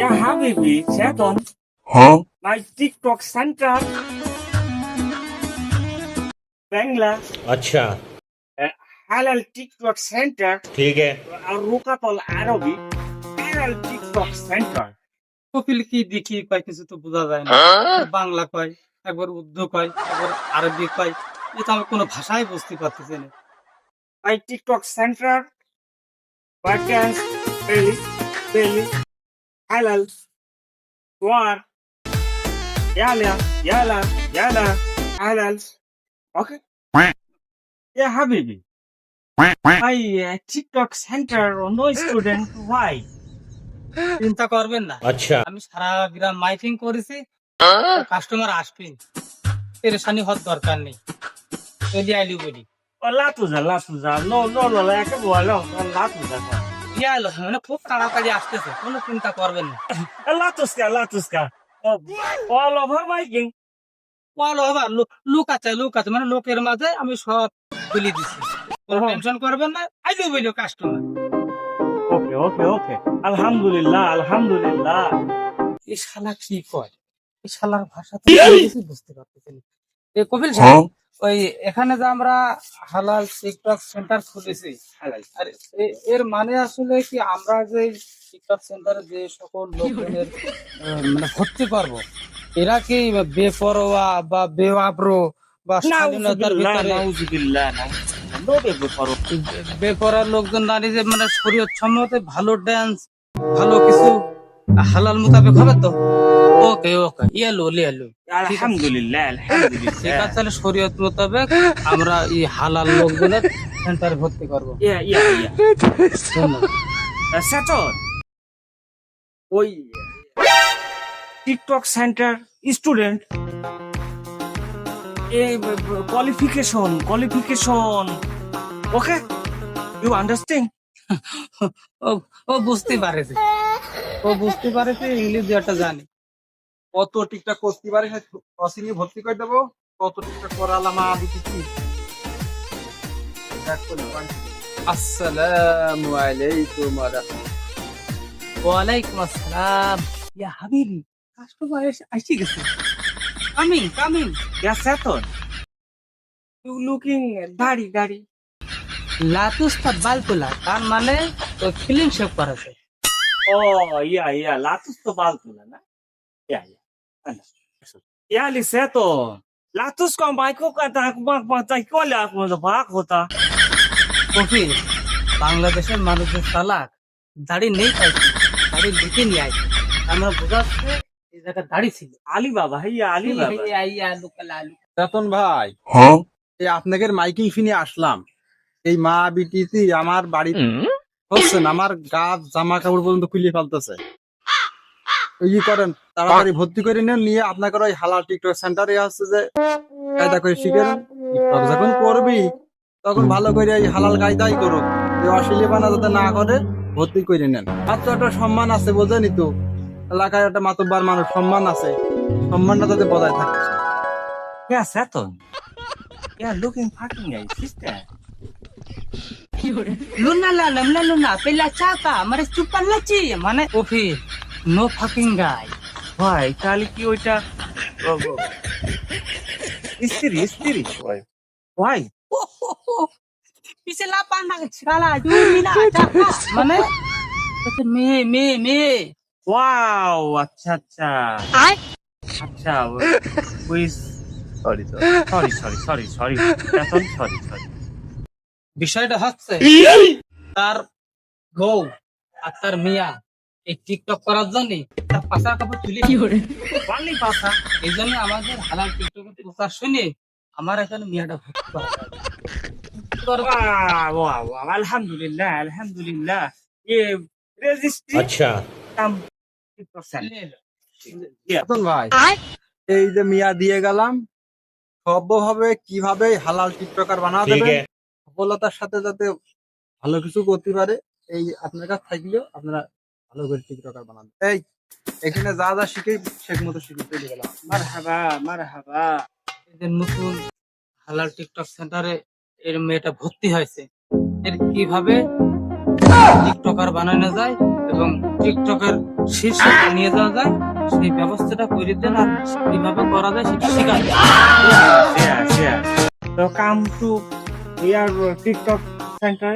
Yeah, Habibi, Chetan, Huh? my TikTok center, Bangla, अच्छा uh, Halal TikTok center, ठीक है Rukapol Arabi, Halal TikTok center. Kapil কি দেখি কয় কিছু তো বোঝা যায় না। বাংলা কয়, একবার উর্দু কয়, একবার আরবি কয়, এটা আমি কোনো ভাষাই বুঝতে পারতেছি না। My TikTok center, Vacance, Belly, Halal, War, Yala, Halal. Okay? Yeah, Habibi. My TikTok center, no student, why? চিন্তা করবেন না, अच्छा আমি সারা গ্রাম মাইকিং করেছি, কাস্টমার আসবেন, পেরেশানি হওয়ার দরকার নেই। চলি আইলি বলি Oh, Latuza, no, like a boy, Latuza. ইয়া এলো, মানে খুব তাড়াতাড়ি আসতেছে, কোনো চিন্তা করবেন না। Latuska. Oh, all over Viking. ওয়াল ওভার লুক আছে মানে লোকের মাঝে আমি সব বলে দিছি, কোনো টেনশন করবেন না। আইলি বলি কাস্টমার। Okay. Alhamdulillah. এই শালা কি কয়, এই শালার ভাষা তো আমি কিছুই বুঝতে পারতেছি না। এই কপিল সাহেব, ওই এখানে যে আমরা হালাল টিকটক সেন্টার খুলেছি, আর এর মানে আসলে কি আমরা যে টিকটক সেন্টারে যে সকল লোকজনের মানে ভর্তি করব, এরা কি বেপরোয়া বা বেআব্রু বা স্বাধীনতার ভিতরে বেপরোয়া লোকজন নারী যে মানে শরীয়ত সম্মত ভালো ড্যান্স, ভালো কিছু হালাল মোতাবেক হবে তো? ওকে ইয়ালো Alhamdulillah. ঠিক আছে, তাহলে শরীয়ত মোতাবেক আমরা এই হালাল লোকজনের সেন্টারে ভর্তি করবো। Yeah. ধন্যবাদ। Saturn. ওই TikTok centre student qualification okay you understand ও ও বুঝতে পারেছে, ইংলিশ একটা জানি। কত টিকটক করতে পারে অসিনি ভর্তি করে দেবো, কত টিকটক করালাম দিতেছি। আসসালামু আলাইকুম ওয়া রাহমাতুল্লাহ। ওয়ালাইকুম আসসালাম। ইয়া হাবিবি, কাস্টমার আসি গেছে। কামিং। ইয়া সাতন ইউ লুকিং দাড়ি লাতুস্তা বালতুলা, তার মানে তো ফিলিং শেপ করেছে। ও ইয়া লাতুস তো বালতুলা না ইয়া ইয়া লিসেton latus ko mai ko ka ta ma ta ko la ko da ba ko ta Kafil, বাংলাদেশের মানুষের চালাক, দাড়ি নেই তাই কি, দাড়ি লিখে নিয়ে আসে, আমরা বোঝাচ্ছে এই জায়গায় দাড়ি ছিল। ali baba hiya ali baba আলু রতন ভাই, Huh? এই আপনাদের মাইকিং শুনে আসলাম। এই মা বিটিসি আমার বাড়ি হচ্ছেন, আমার গা জামা কাপড় পর্যন্ত খুলিয়ে ফেলতেছে। ই করেন, তাড়াতাড়ি ভর্তি করে নেন, নিয়ে আপনাদের ওই হালাল টিকটক সেন্টারে হচ্ছে যে কায়দা করে শিখেন। টিকটক যখন করবি তখন ভালো করে এই হালাল কায়দাই করুক, এই অশ্লীলপনা যাতে না করে ভর্তি করে নেন। আর তো একটা সম্মান আছে, বোঝেনি তো, এলাকায় একটা মাতব্বার মানুষ, সম্মান আছে, সম্মানটা যাতে বজায় থাকে। yeah saturn yeah looking fucking nice sister Luna পেলা চাকা মানে চুপার লাচি মানে কফিল, নো ফাকিং গাই। ভাই তাহলে কি ওইটা স্ত্রী ভাই পিছে লাপা না শালা দুই না চাকা মানে মেয়ে ওয়াও আচ্ছা ওই সরি এখন সরি বিষয়টা হচ্ছে তার বউ আর তার মিয়া এই টিকটক করার জন্য তার পাশা কাপড় তুলে পারলি পাশা এই জন্য আমাদের হালাল টিকটকের প্রচার শুনে আমার এখানে মিয়াটা ভর্তি করা যায়। वाह अल्हम्दুলিল্লাহ ये রেজিস্ট্রি अच्छा কাম রতন ভাই, এই যে মিয়া দিয়ে গেলাম, সভ্যভাবে কিভাবে হালাল টিকটকার বানা ठीक দেবেন, है সফলতার সাথে যাতে ভালো কিছু করতে পারে, এই আপনার কাছে থাকলেও আপনারা ভালো করে টিকটকার বানাবেন। এই এখানে যা শিখে শেখ মতো শিখে চলে গেলাম। মারহাবা এই যে নতুন হালাল টিকটক সেন্টারে এর মেয়েটা ভর্তি হয়েছে, এর কিভাবে টিকটকার বানানো যায় এবং টিকটকের শীর্ষে নিয়ে যাওয়া যায়, সেই ব্যবস্থাটা করে দেন আর কিভাবে করা যায় সেটা শেখান। So come to here TikTok center.